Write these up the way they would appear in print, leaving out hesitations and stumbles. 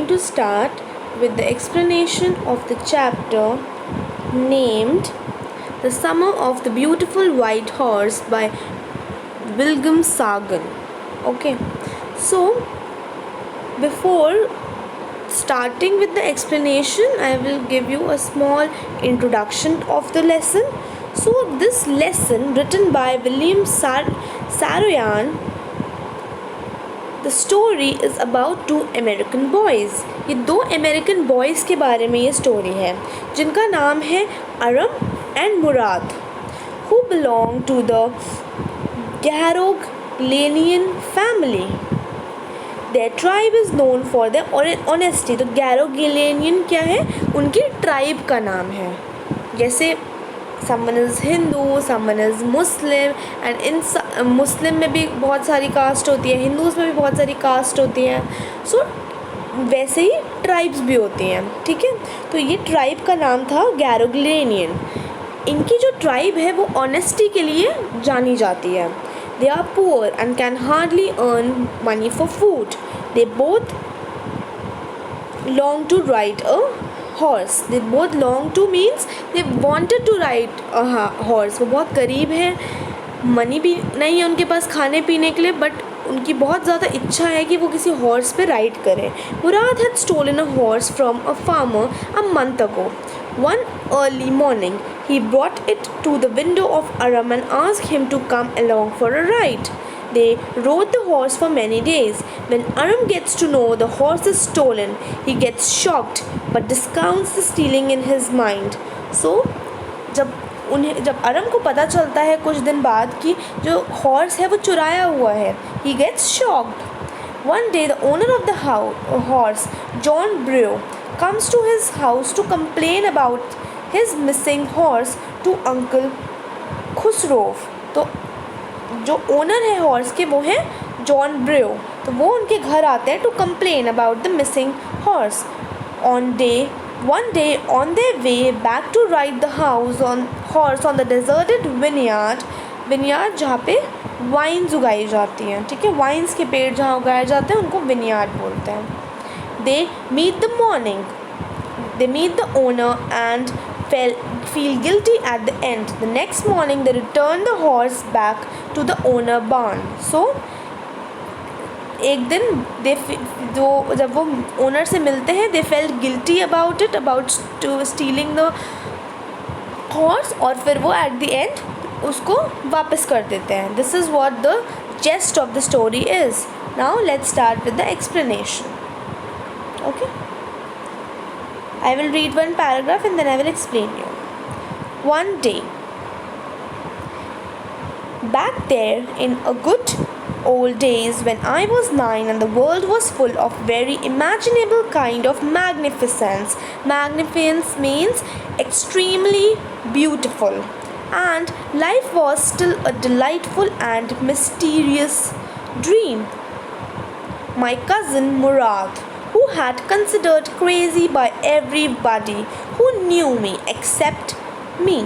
going to start with the explanation of the chapter named The Summer of the Beautiful White Horse by William Sagan. Okay, so before starting with the explanation, I will give you a small introduction of the lesson. So this lesson written by William Saroyan, the story is about two American boys. ये दो American boys के बारे में ये story है जिनका नाम है Aram and Mourad, who belong to the Garoglian family. Their tribe is known for their honesty. तो Garoglian क्या है? उनकी ट्राइब का नाम है. जैसे someone is Hindu, someone is Muslim, and in Muslim में भी बहुत सारी कास्ट होती है, हिंदूज़ में भी बहुत सारी कास्ट होती हैं. सो वैसे ही ट्राइब्स भी होती हैं. ठीक है, तो ये ट्राइब का नाम था गैरोग्लेनियन. इनकी जो ट्राइब है वो ऑनेस्टी के लिए जानी जाती है. They are poor and can hardly earn money for food. They both long to ride a horse. They both long to means they wanted to ride a horse. वो बहुत गरीब हैं, मनी भी नहीं है उनके पास खाने पीने के लिए, बट उनकी बहुत ज़्यादा इच्छा है कि वो किसी हॉर्स पे राइड करें. मुराद had stolen a horse from a farmer a month ago. One early morning, he brought it to the window of Aram and asked him to come along for a ride. They rode the horse for many days. When Aram gets to know the horse is stolen, he gets shocked but discounts the stealing in his mind. So, जब अरम को पता चलता है कुछ दिन बाद कि जो हॉर्स है वो चुराया हुआ है, he gets shocked. One day, the owner of the horse, John Brew, comes to his house to complain about his missing horse to Uncle Khusrov. तो जो ओनर है हॉर्स के वो हैं जॉन ब्रेव. तो वो उनके घर आते हैं to complain about the missing horse. One day on their way back to ride the horse on the deserted vineyard जहाँ पे वाइन्स उगाई जाती हैं. ठीक है, वाइन्स के पेड़ जहाँ उगाए जाते हैं उनको विनयार्ड बोलते हैं. They meet the owner and feel guilty at the end. The next morning they return the horse back to the owner barn. So एक दिन जब वो ओनर से मिलते हैं, they felt guilty about stealing the horse, और फिर वो at the end उसको वापस कर देते हैं. This is what the gist of the story is. Now let's start with the explanation. Okay, I will read one paragraph and then I will explain you. One day, back there in a good old days when I was 9 and the world was full of very imaginable kind of magnificence. Magnificence means extremely beautiful, and life was still a delightful and mysterious dream. My cousin Murad, who had considered crazy by everybody who knew me except me,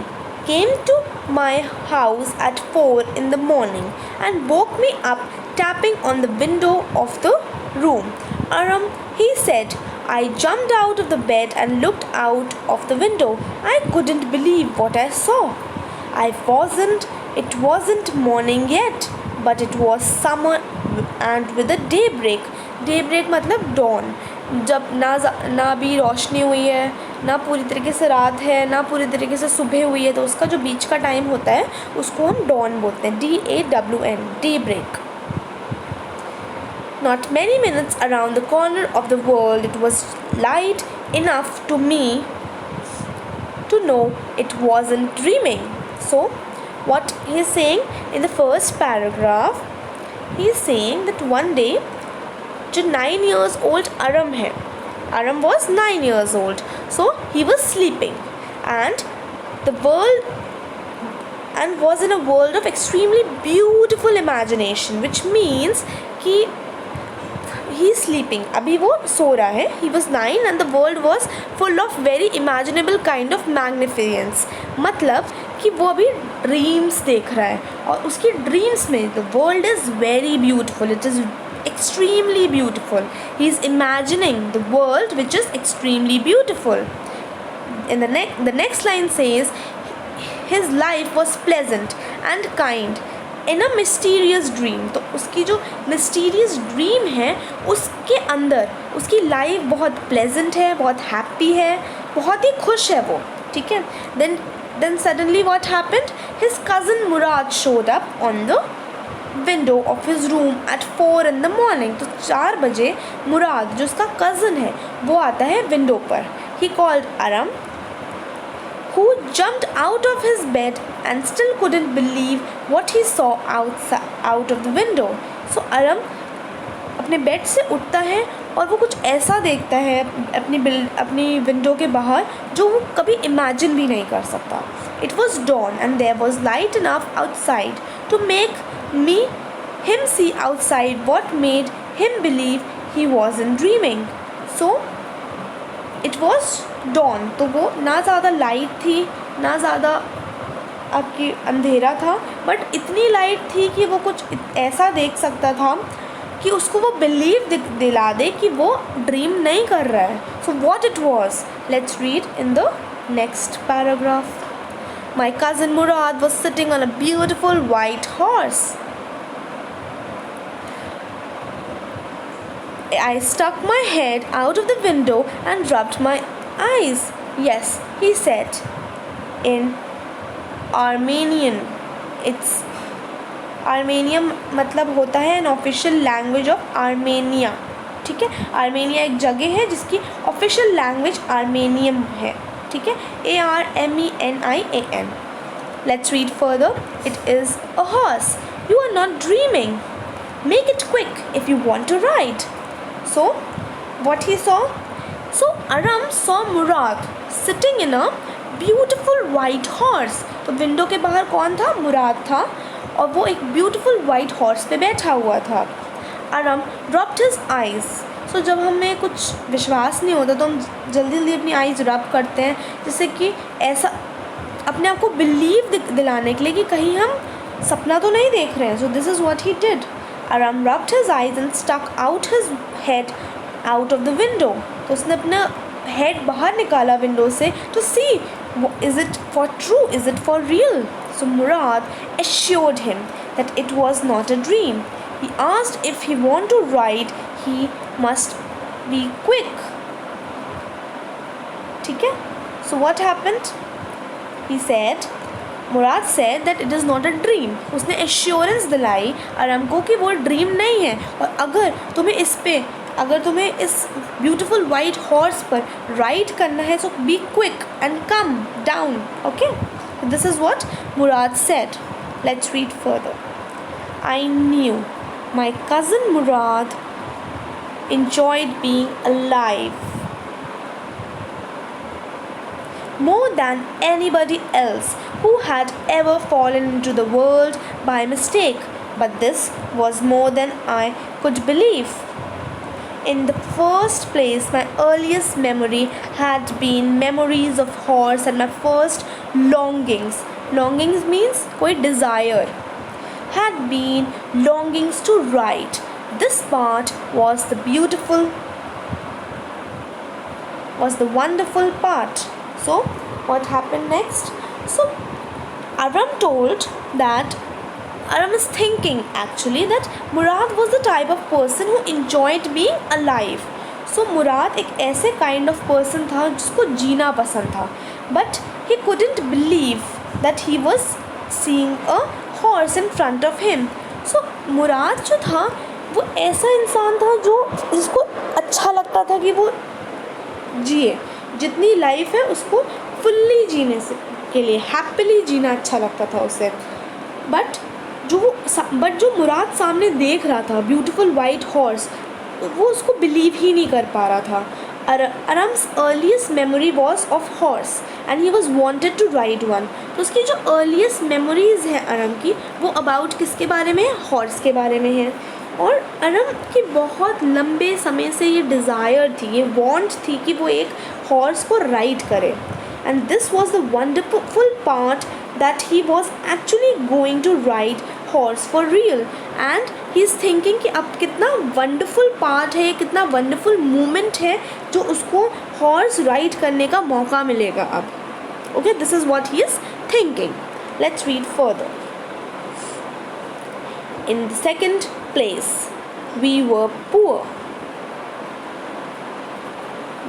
came to my house at 4 in the morning and woke me up tapping on the window of the room. Aram, he said. I jumped out of the bed and looked out of the window. I couldn't believe what I saw. It wasn't morning yet, but it was summer and with a daybreak. Daybreak मतलब dawn. जब ना भी रोशनी हुई है, ना पूरी तरीके से रात है, ना पूरी तरीके से सुबह हुई है, तो उसका जो बीच का टाइम होता है उसको हम dawn बोलते हैं. DAWN, daybreak. Not many minutes around the corner of the world it was light enough to me to know it wasn't dreaming. So what he is saying in the first paragraph, he is saying that one day जो 9 years old Aram है, Aram was 9 years old, so he was sleeping and was in a world of extremely beautiful imagination, which means कि he is sleeping. अभी वो सो रहा है. He was 9 and the world was full of very imaginable kind of magnificence. मतलब कि वो अभी dreams देख रहा है और उसकी ड्रीम्स में the world is very beautiful. It is extremely beautiful. He is imagining the world which is extremely beautiful. In the next line says, his life was pleasant and kind in a mysterious dream. तो उसकी जो mysterious dream है उसके अंदर उसकी life बहुत pleasant है, बहुत happy है, बहुत ही खुश है वो, ठीक है. Then suddenly what happened? His cousin Murad showed up on the window of his room at 4 in the morning. तो 4 बजे मुराद जो उसका cousin है वो आता है विंडो पर. He called Aram, who jumped out of his bed and still couldn't believe what he saw out of the window. So Aram अपने बेड से उठता है और वो कुछ ऐसा देखता है अपनी विंडो के बाहर जो वो कभी इमेजिन भी नहीं कर सकता. It was dawn and there was light enough outside to make him see outside what made him believe he wasn't dreaming. So it was dawn. तो वो ना ज़्यादा लाइट थी ना ज़्यादा आपकी अंधेरा था, बट इतनी लाइट थी कि वो कुछ ऐसा देख सकता था कि उसको वो बिलीव दिला दे कि वो ड्रीम नहीं कर रहा है. So what it was, let's read in the next paragraph. My cousin Murad was sitting on a beautiful white horse. I stuck my head out of the window and rubbed my eyes. Yes, he said in Armenian. It's Armenian मतलब होता है an official language of Armenia. ठीक है, Armenia एक जगह है जिसकी official language आर्मेनियम है. ठीक है, ARMENIAN. Let's read further. It is a horse. You are not dreaming. Make it quick if you want to ride. So, what he saw? So, Aram saw Murad sitting in a beautiful white horse. तो window के बाहर कौन था? मुराद था और वो एक beautiful white horse पे बैठा हुआ था. Aram dropped his eyes. So, जब हमें कुछ विश्वास नहीं होता तो हम जल्दी जल्दी अपनी आइज़ रब करते हैं जिससे कि ऐसा अपने आप को बिलीव दिलाने के लिए कि कहीं हम सपना तो नहीं देख रहे हैं. So this is what he did. Aram rubbed his eyes and stuck out his head out of the window. तो उसने अपना हेड बाहर निकाला विंडो से to see, is it for true, is it for real? So Murad assured him that it was not a dream. He asked if he want to ride, he must be quick. ठीक है? So what happened? He said, Murad said that it is not a dream. उसने assurance दिलाई आराम को कि वो dream नहीं है और अगर तुम्हें इस ब्यूटीफुल वाइट हॉर्स पर राइड करना है so be quick and come down. Okay? This is what Murad said. Let's read further. I knew my cousin Murad enjoyed being alive more than anybody else who had ever fallen into the world by mistake, but this was more than I could believe. In the first place, my earliest memory had been memories of horse and my first longings means कोई desire had been longings to ride. This part was the wonderful part. So what happened next? So Aram told that Aram is thinking actually that Murad was the type of person who enjoyed being alive. So Murad एक ऐसे kind of person था जिसको जीना पसंद था, but he couldn't believe that he was seeing a horse in front of him. So Murad जो था वो ऐसा इंसान था जो जिसको अच्छा लगता था कि वो जिए, जितनी लाइफ है उसको फुल्ली जीने से के लिए हैप्पीली जीना अच्छा लगता था उसे. बट जो मुराद सामने देख रहा था ब्यूटीफुल वाइट हॉर्स, वो उसको बिलीव ही नहीं कर पा रहा था. Aram's earliest memory was of horse and he was wanted to ride one. तो उसकी जो earliest memories है अरम की वो about किसके बारे में है? हॉर्स के बारे में है. और अरम की बहुत लंबे समय से ये डिज़ायर थी, ये वांट थी कि वो एक हॉर्स को राइड करे. And this was the wonderful part that he was actually going to ride horse for real and he is thinking कि अब कितना wonderful part है, कितना wonderful moment है जो उसको horse ride करने का मौका मिलेगा अब. Okay, this is what he is thinking. Let's read further. In the second place, we were poor.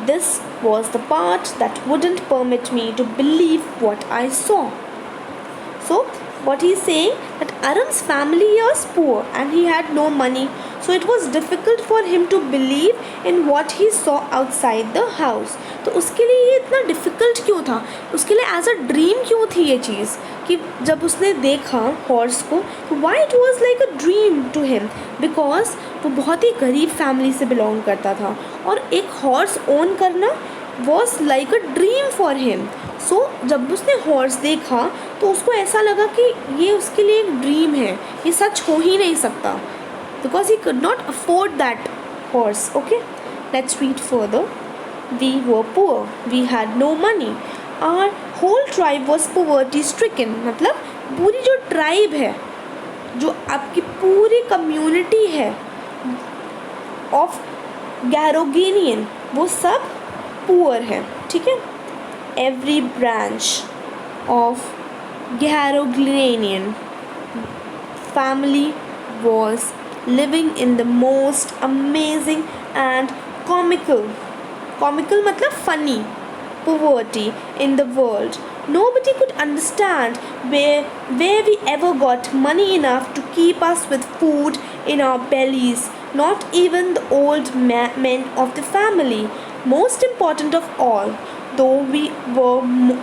This was the part that wouldn't permit me to believe what I saw. So, what he is saying that Arun's family was poor and he had no money. So, it was difficult for him to believe in what he saw outside the house. तो उसके लिए ये इतना difficult क्यों था, उसके लिए as a dream क्यों थी ये चीज़ कि जब उसने देखा हॉर्स को, why it was like a dream to him, because वो बहुत ही गरीब फैमिली से बिलोंग करता था और एक हॉर्स ओन करना was like a dream for him. So जब उसने हॉर्स देखा तो उसको ऐसा लगा कि ये उसके लिए एक ड्रीम है, ये सच हो ही नहीं सकता, because he could not afford that horse. Okay, let's read further. We were poor, we had no money, our whole tribe was poverty stricken. मतलब पूरी जो ट्राइब है, जो आपकी पूरी कम्युनिटी है ऑफ गैरोगेनियन, वो सब पुअर है. ठीक है. Every branch of Garoghlanian family was living in the most amazing and comical मतलब funny poverty in the world. Nobody could understand where we ever got money enough to keep us with food in our bellies, not even the old men of the family. Most important of all, though we were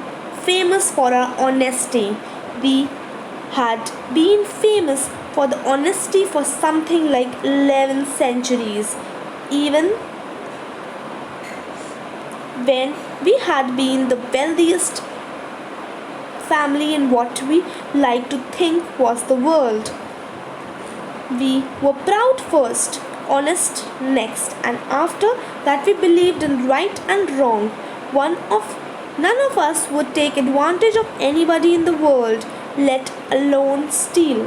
famous for our honesty, we had been famous for the honesty for something like 11 centuries. Even when we had been the wealthiest family in what we like to think was the world. We were proud first, honest next, and after that we believed in right and wrong. None of us would take advantage of anybody in the world, let alone steal.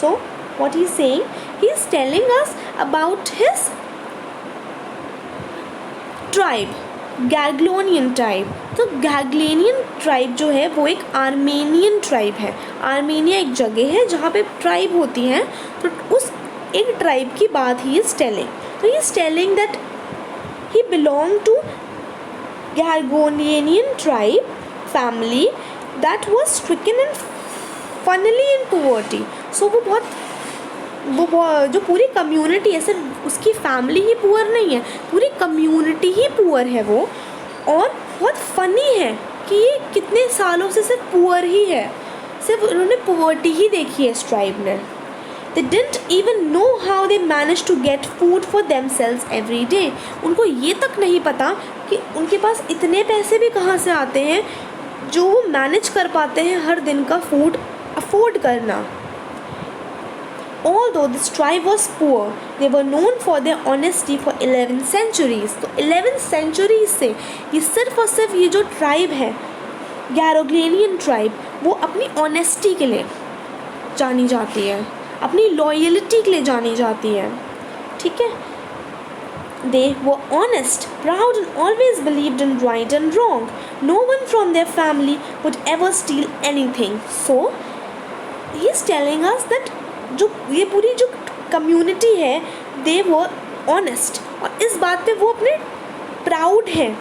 So, what he's saying, he's telling us about his tribe, Garoghlanian tribe. तो Garoghlanian tribe जो है वो एक Armenian tribe है. Armenia एक जगह है जहाँ पे ट्राइब होती हैं, तो उस एक ट्राइब की बात ही इज़ टेलिंग. तो he is telling that he belong to Garoghlanian tribe family that was stricken in funnily in poverty. So वो जो पूरी कम्युनिटी है, सिर्फ उसकी फैमिली ही पुअर नहीं है, पूरी कम्युनिटी ही पुअर है वो. और बहुत फ़नी है कि ये कितने सालों से सिर्फ पुअर ही है, सिर्फ उन्होंने पुअर्टी ही देखी है इस ट्राइब ने. They didn't even know how they managed to get food for themselves every day. उनको ये तक नहीं पता कि उनके पास इतने पैसे भी कहाँ से आते हैं जो वो मैनेज कर पाते हैं हर दिन का फूड अफोर्ड करना. Although this tribe was poor, they were known for their honesty for 11 centuries. तो 11 centuries से ये सिर्फ और सिर्फ ये जो ट्राइब है, गैरोग्लेनियन ट्राइब, वो अपनी ऑनेस्टी के लिए जानी जाती है, अपनी लॉयल्टी के लिए जानी जाती है. ठीक है. They were honest, proud and always believed in right and wrong. No one from their family would ever steal anything. So, he is telling us that जो ये पूरी जो कम्युनिटी है, दे वर ऑनेस्ट, और इस बात पे वो अपने प्राउड हैं.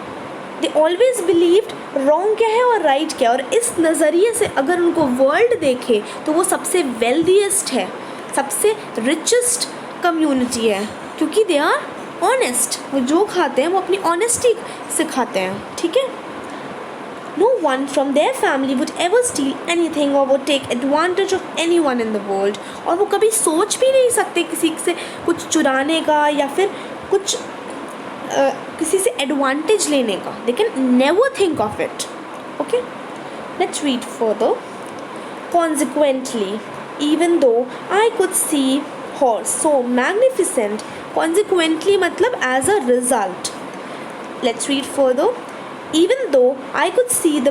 दे ऑलवेज बिलीव्ड रॉन्ग क्या है और राइट क्या है, और इस नज़रिए से अगर उनको वर्ल्ड देखे तो वो सबसे वेल्दीएस्ट है, सबसे रिचेस्ट कम्युनिटी है, क्योंकि दे आर ऑनेस्ट. वो जो खाते हैं वो अपनी ऑनेस्टी से खाते हैं. ठीक है. No one from their family would ever steal anything or would take advantage of anyone in the world. और वो कभी सोच भी नहीं सकते किसी से कुछ चुराने का या फिर कुछ किसी से एडवांटेज लेने का. They can never think of it. Okay? Let's read further. Consequently, even though I could see horse so magnificent, consequently मतलब as a result. Let's read further. Even though I could see the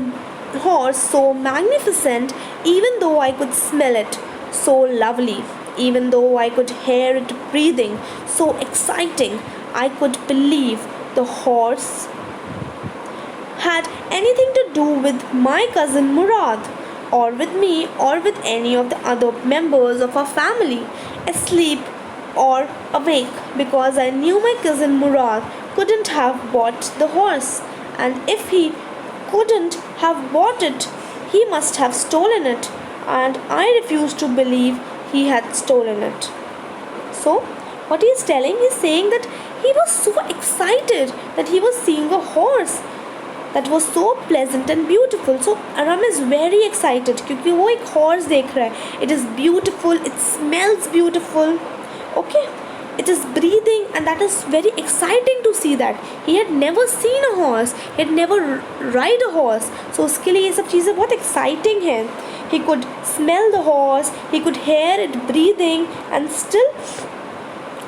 horse so magnificent, even though I could smell it so lovely. Even though I could hear it breathing, so exciting, I could believe the horse had anything to do with my cousin Murad, or with me, or with any of the other members of our family, asleep or awake, because I knew my cousin Murad couldn't have bought the horse, and if he couldn't have bought it, he must have stolen it, and I refused to believe he had stolen it. So, what he is telling, he is saying that he was so excited that he was seeing a horse that was so pleasant and beautiful. So Aram is very excited क्योंकि वो एक horse देख रहा है. It is beautiful, it smells beautiful, okay, it is breathing, and that is very exciting to see that. He had never seen a horse, he had never ride a horse, so उसके लिए ये सब चीज़ें बहुत exciting हैं. He could smell the horse, he could hear it breathing, and still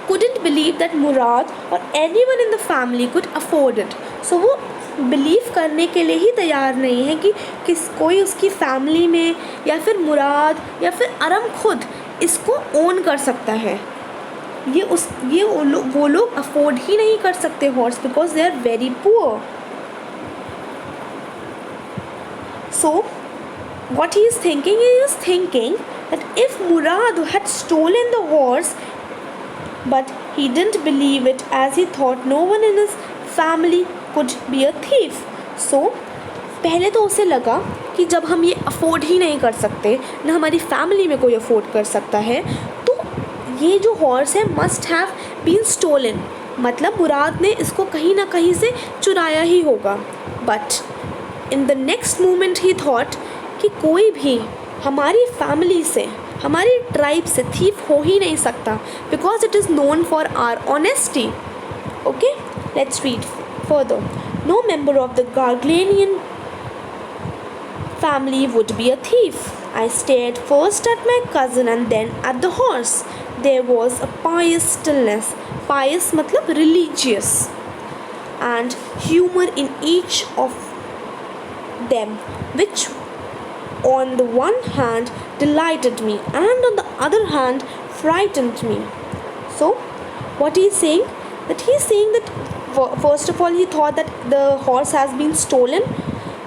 couldn't believe that Murad or anyone in the family could afford it. So वो believe करने के लिए ही तैयार नहीं है कि कोई उसकी फैमिली में या फिर मुराद या फिर अरम खुद इसको ओन कर सकता है. वो लोग अफोर्ड ही नहीं कर सकते horse, because they are very poor. So what he is thinking that if Murad had stolen the horse, but he didn't believe it, as he thought no one in his family could be a thief. So पहले तो उसे लगा कि जब हम ये afford ही नहीं कर सकते, ना हमारी फैमिली में कोई अफोर्ड कर सकता है, तो ये जो हॉर्स है मस्ट हैव बीन स्टोलन, मतलब मुराद ने इसको कहीं ना कहीं से चुराया ही होगा. But in the next moment he thought कि कोई भी हमारी फैमिली से, हमारी ट्राइब से थीफ हो ही नहीं सकता, because it is known for our honesty. Okay, let's read further. No member of the Garglanian family would be a thief. I stared first at my cousin and then at the horse. There was a pious stillness. Pious matlab religious. And humor in each of them, which on the one hand delighted me and on the other hand frightened me. So, what he is saying? That he is saying that first of all he thought that the horse has been stolen,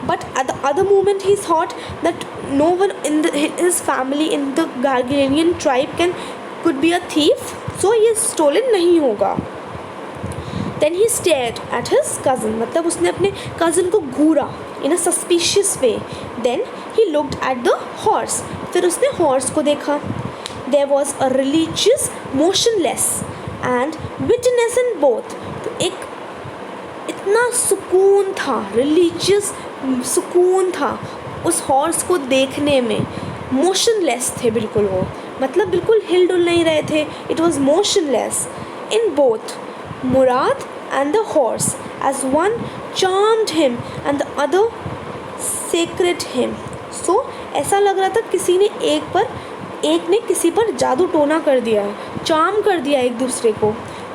but at the other moment he thought that no one in his family in the Garglanian tribe could be a thief, so ये stolen नहीं होगा. Then he stared at his cousin, मतलब उसने अपने cousin को घूरा in a suspicious way. Then he looked at the horse, फिर उसने horse को देखा. There was a religious motionless and witness in both. तो एक इतना सुकून था, रिलीजियस सुकून था उस हॉर्स को देखने में. मोशनलेस थे बिल्कुल वो, मतलब बिल्कुल हिल डुल नहीं रहे थे. It was motionless in both Mourad and the horse, as one charmed him and the other secret him. So ऐसा लग रहा था किसी ने एक ने किसी पर जादू टोना कर दिया, चार्म कर दिया एक दूसरे को,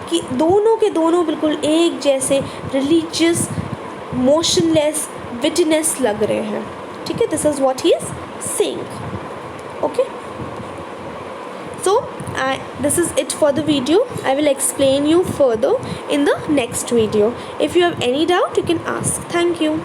कि दोनों के दोनों बिल्कुल एक जैसे रिलीजियस मोशनलेस विटनेस लग रहे हैं. ठीक है, this is what he is saying. Okay, so this is it for the video. I will explain you further in the next video. If you have any doubt, you can ask. Thank you.